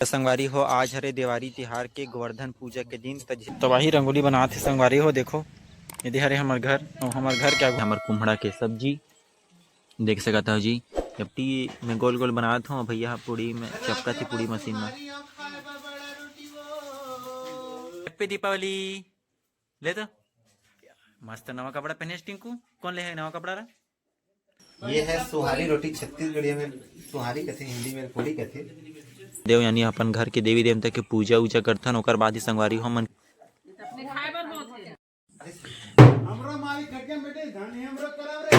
संगवारी हो आज हरे देवारी तिहार के गोवर्धन पूजा के दिन तबाही रंगोली बनाते संगवारी हो। देखो ये हरे हमार घर और हमार घर क्या हमार कुम्हड़ा के सब्जी देख सकता हो जी। चपटी में गोल गोल बनात हूँ भैया पूड़ी में चपका थी पूड़ी मशीन में। हैप्पी दीपावली ले तो मस्त नवा कपड़ा पहने टिंकू कौन ले है नवा कपड़ा रहा। ये है सुहारी रोटी, छत्तीसगढ़ी में सुहारी कहते, हिंदी में पूड़ी कहते। देव यानी अपन घर के देवी देवता के पूजा उजा करथन ओकर बाद ही संगवारी हमन हमरो मालिक खटिया में बैठे धान हमरो कराव रे।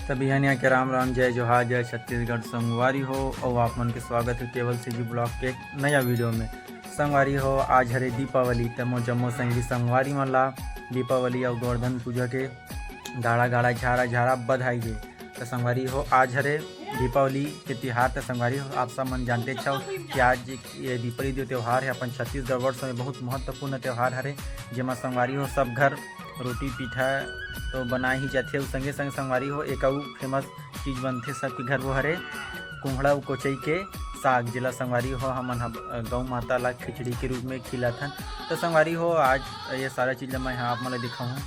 तभी यहाँ के राम राम जय जोहार जय छत्तीसगढ़। संगवारी हो और आप मन के स्वागत है केवल सीजी ब्लॉग के एक नया वीडियो में। संगवारी हो आज हरे दीपावली तमो जम्मो संगी संगवारी मन ला दीपावली और गोवर्धन पूजा के गाढ़ा गाढ़ा झारा झारा बधाई है। तो संगवारी हो आज हरे दीपावली के त्यौहार। तो संगवारी हो आप सब मन जानते छो कि आज ये दीपावली जो त्यौहार है अपन छत्तीसगढ़ वर्ष में बहुत महत्वपूर्ण त्यौहार हरे, जेमा संगवारी हो सब घर रोटी पीठा तो बना ही जाते। संगे संग संगवारी हो एक अउ फेमस चीज़ बनते सबके घर वो हरे कुम्हड़ा उ कोचई के साग, जिला संगवारी हो हमन गौ माता ला खिचड़ी के रूप में खिलाथन। तो संगवारी हो आज ये सारा चीज़ मैं यहाँ आप मन दिखाऊँ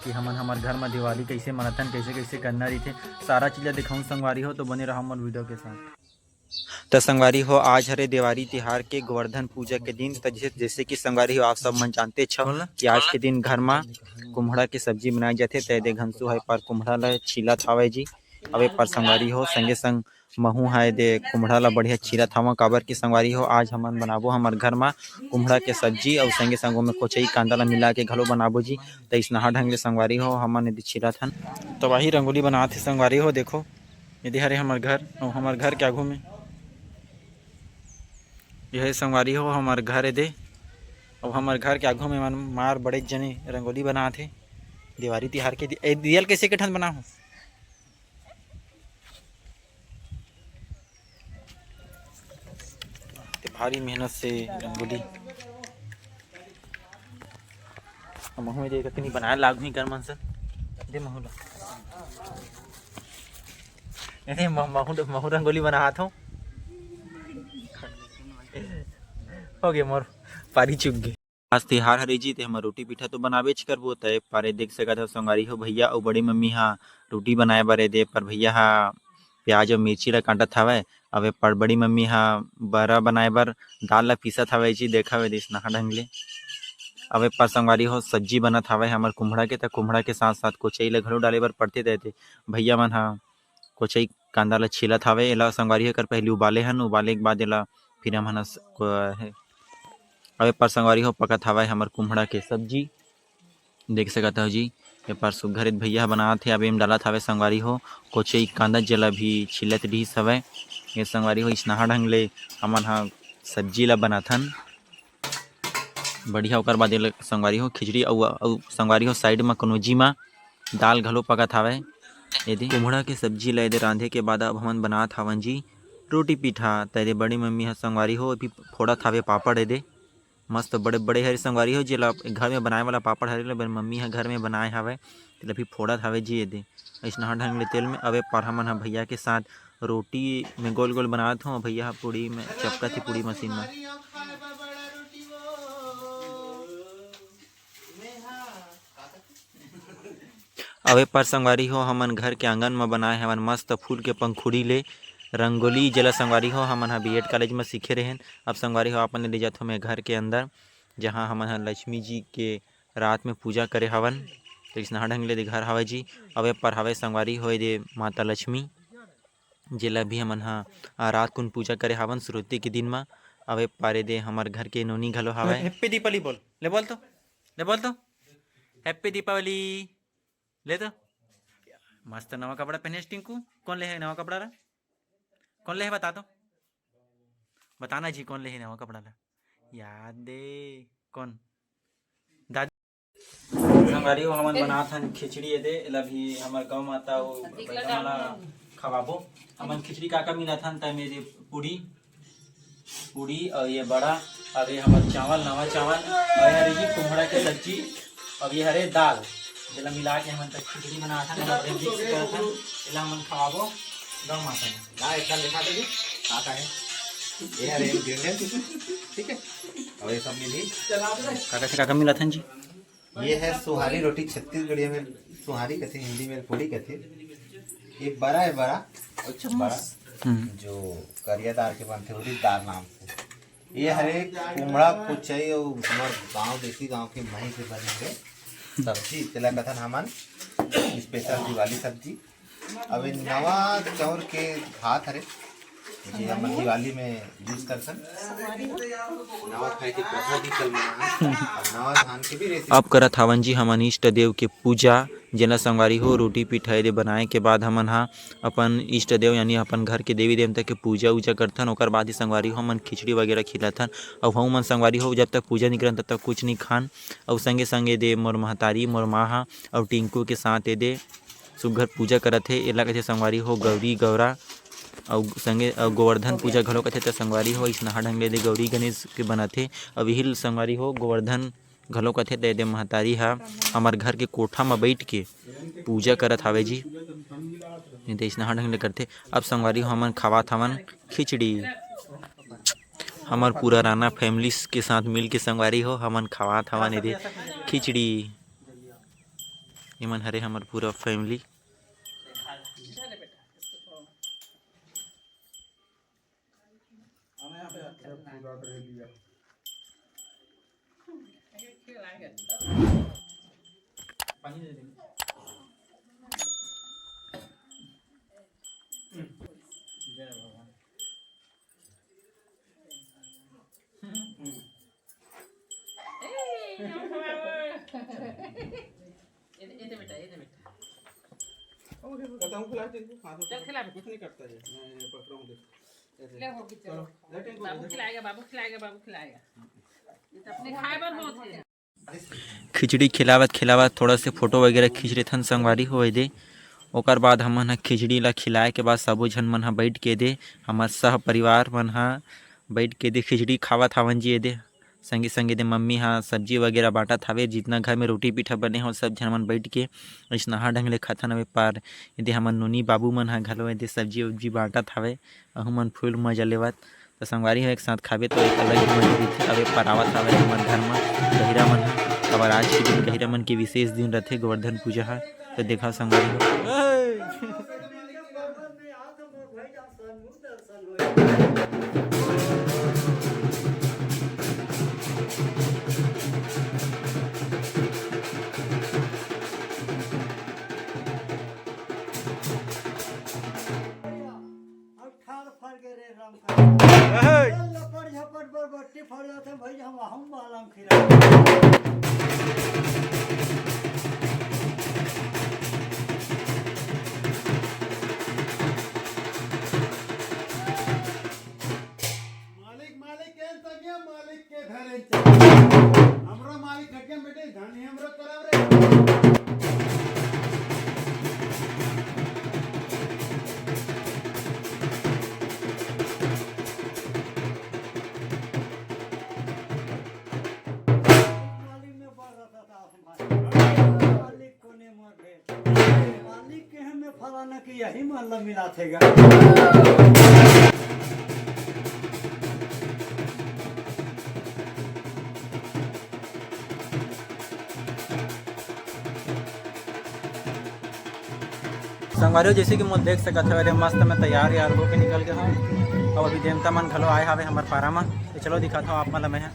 कि हमन हमार घर में दिवाली कैसे मनाथन, कैसे कैसे करना रही थे, सारा चीज़ दिखाऊँ संगवारी हो। तो बने रहो हमन वीडियो के साथ। तो संगवारी हो आज हरे देवारी तिहार के गोवर्धन पूजा के दिन। तो जैसे कि संगवारी हो आप सब मन जानते छो कि आज के दिन घर में कुम्हड़ा के सब्जी बनाई जाते। तैदे घंसू है पर कुम्हड़ा ला छीला थावे जी। अवे पर संगवारी हो संगे संग महू है दे कुम्हड़ा ला बढ़िया छीला थावा काबर की संगवारी हो आज हमन बनाबो हमार घर में कुम्हड़ा के सब्जी और संगे संग में कोचई कांदा ला मिला के घलो बनाबो जी। तो इसनहा ढंग ले संगवारी हो हमन यदि छीला थन तो वही रंगोली बनाते संगवारी हो। देखो यदि हरे हमार घर और हमार घर के आगू में यह संगवारी हो हमार घर है दे और हमार घर के आगू में मन मार बड़े जने रंगोली बनाते दिवाली तिहार के दियल कैसे के ठन बनाहूँ भारी मेहनत से रंगोली महू दे कतनी बनाए लागू ही कर मन से दे महू ला महू रंगोली बनात हूँ हो गए मोर पारी चुक गए। आज तिहार हरे जी ते हम रोटी पीठा तो बनाबेच करबो तय पारे देख सकत हो संगवारी हो भैया और बड़ी मम्मी हा रोटी बनाए बारे दे पर भैया हा प्याज और मिर्ची ला काटत हवे। अबे पर बड़ी मम्मी हा बरा बनाए बर दाल ला पीसत हवे जी देखा वे दिस नहा ढंग ले। अबे पर संगवारी हो सब्जी बनत हवे हमर कुम्हड़ा के। त कुम्हड़ा के साथ साथ कोचई ला घलो डाले बर पड़ते देते भैया मन हा कोचई कांदा ला छीलत हवे। एला संगवारी हो कर पहले उबाले हन, उबाले के बाद एला फिर हमन अबे पर संगवारी हो पकत हवे हमर कुम्हड़ा के सब्जी देख सकत हो जी। ए पर सुघर भैया बनात हे। अबे एम डालत हवे संगवारी हो कोचई कांदा जला भी छिलत ढीस हवे। ये संगवारी हो इसनहा ढंग ले हमन हा सब्जी ला बनाथन बढ़िया। ओकर बाद एला संगवारी हो खिचड़ी और संगवारी हो साइड में कनोजी में दाल घलो पकत हवे। यदि कुम्हड़ा के सब्जी ला यदि रांधे के बाद अब हमन बनात हवन जी रोटी पीठा। तेरे बड़ी मम्मी हा संगवारी हो अभी फोड़त हवे पापड़ दे मस्त बड़े बड़े हरे संगवारी हो जेला घर में बनाए वाला पापड़ हरे बर मम्मी हा घर में बनाए हवे तेला भी फोड़त हवे जी। दे ऐसना ढंग ले तेल में अबे पर हमन हा भैया के साथ रोटी में गोल गोल बनात हूँ भैया हा पूड़ी में चपका थी पूड़ी मशीन में। अबे पर संगवारी हो हमन घर के आंगन में बनाए हवन मस्त फूल के पंखुड़ी ले रंगोली जेला संगवारी हो हमन हा बीएड कॉलेज में सीखे रहें। अब संगवारी हो अपन ले जात हो मैं घर के अंदर जहाँ हमन हा लक्ष्मी जी के रात में पूजा करे हवन। तो इस ढंग ले घर हवे जी। अबे पर हवे संगवारी हो दे माता लक्ष्मी जेला भी हमन हा रात कुन पूजा करे हवन शुरुआती के दिन में। अबे पारे दे हमार घर के नोनी घलो हवे। हैप्पी दीपावली बोल ले बोल तो हैप्पी दीपावली ले तो मस्त नवा कपड़ा पहने टिंकू कौन ले है नवा कपड़ा रा कौन ले है बता दो बताना जी कौन ले है नवा कपड़ा ला याद दे कौन दादी संगवारी हो हमन बनात हन खिचड़ी दे एला भी हमर गौ माता हो खवाबो। हमन खिचड़ी का मिला था त मेरे पूड़ी पूड़ी और ये बड़ा, अब ये हमारे चावल नवा चावल और ये रही कुम्हड़ा की सब्जी, अब ये हरे दाल जेला मिला के हमन तक खिचड़ी बना था मिक्स कर था एला हमन खवाबो गौ माता ने। ला एक लिखा दे आता है ये हरे इंग्रेडिएंट ठीक है। और ये सब मिली काका से काका मिला था जी। ये है सुहारी रोटी, छत्तीसगढ़ी में सुहारी कहते हैं, हिंदी में पूड़ी कहते हैं। ये बड़ा है, बड़ा बड़ा जो करियादार के बनते उड़ीदार नाम से। ये हरे कुमड़ा कुछ चाहिए और हमारे गांव देसी गांव के मही से बनेंगे सब्जी तेला कथन हमन स्पेशल दिवाली सब्जी। अब ये नवा चाउर के भात हरे ये हमन दिवाली में यूज करसन। नवा खाए के प्रथा भी चल नवा धान के भी रेसिपी अब करत हवन जी हमन इष्ट देव के पूजा, जेला संगवारी हो रोटी पिठाई दे बनाए के बाद हमन हा अपन इष्ट देव यानी अपन घर के देवी देवता के पूजा उजा करथन। ओकर बाद ही संगवारी हो हमन खिचड़ी वगैरह खिलाथन। और हम मन संगवारी हो जब तक पूजा नहीं करन तब तक कुछ नहीं खान। और संगे संगे दे मोर महतारी मोर माँ हा और टिंकू के साथ ए दे सुघर पूजा करत हे। एला कथे संगवारी हो गौरी गौरा और संगे गोवर्धन पूजा घलो कथे। त संगवारी हो इसना ढंग ले दे गौरी गणेश के बनथे। अब यही संगवारी हो गोवर्धन घलो कथे दे दे महतारी हा हमार घर के कोठा में बैठ के पूजा करत हावे जी। इसना ढंग ले करथे। अब संगवारी हो हमन खावात हवन खिचड़ी। हमार पूरा राना फैमिली के साथ मिल के संगवारी हो हमन खावात हवन एदे खिचड़ी। इमन हरे हमार पूरा फैमिली। कुछ नहीं करता है, मैं पकड़ा हूँ बाबू खिलाएगा, बाबू खिलाएगा, बाबू खिलाएगा। ये तो अपने खाए बर होत है। खिचड़ी खिलावत खिलावत थोड़ा से फोटो वगैरह खींच लेथन संगवारी होए दे। ओकर बाद हमन ह खिचड़ी ला खिलाए के बाद सबो झन मन ह बैठ के दे हमार सह परिवार मन ह बैठ के दे खिचड़ी खावत हवन जी। दे संगे संगे दे मम्मी हा सब्जी वगैरह बांटत हवे। जितना घर में रोटी पीठा बने हो सब झन मन बैठ के ऐसना ढंग ले खाथन हवे। पार यदि हमन नोनी बाबू मन ह घलो यदि सब्जी उब्जी बांटत हवे अहू मन फुल मजा लेवत। तो संगवारी हो एक साथ खावे तो एक अलग ही मजा दिखे। अवे परावत हवे हमन घर में गहिरा मन ह। अब आज के दिन गहिरा मन के विशेष दिन रथे गोवर्धन पूजा ह। तो देखा संगवारी हो मालिक मालिक के तगिया मालिक के धरे हमरा मालिक खटिया में बैठे धान हमरा कराव रे। यही मतलब मिला थे संगवारी जैसे कि मैं देख सकत हवे मस्त में तैयार यार होके निकल के हूँ। और अभी देवता मन घलो आए हवे हमार पारा में। तो चलो दिखाता हूँ आप मन मैं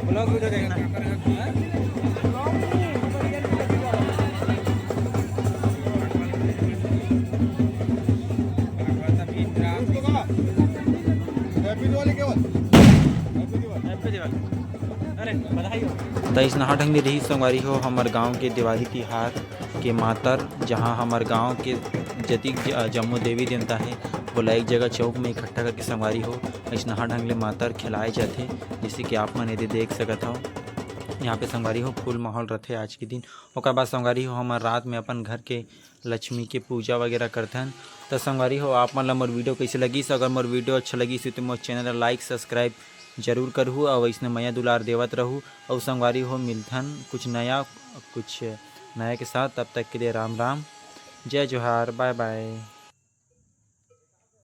ब्लॉग वीडियो देखना। तेईस नहाट में रही संगवारी हो हमार गांव के दिवाली तिहार के मातर, जहां हमार गांव के जतिक जम्मू देवी देवता है बोला एक जगह चौक में इकट्ठा करके संगवारी हो ऐसा ढंग ले मातर खिलाए जाते, जैसे कि आप मन यदि देख सकत हो यहाँ पे संगवारी हो फुल माहौल रहते आज के दिन। ओकर बाद संगवारी हो हमार रात में अपन घर के लक्ष्मी के पूजा वगैरह करथन। तो संगवारी हो आप मन ला मोर वीडियो कैसे लगी, अगर मोर वीडियो अच्छा लगी तो मोर चैनल लाइक सब्सक्राइब जरूर करहूँ और वैसने मैया दुलार देवत रहूँ। और संगवारी हो मिलथन कुछ नया के साथ, तब तक के लिए राम राम, जय जोहार, बाय बाय।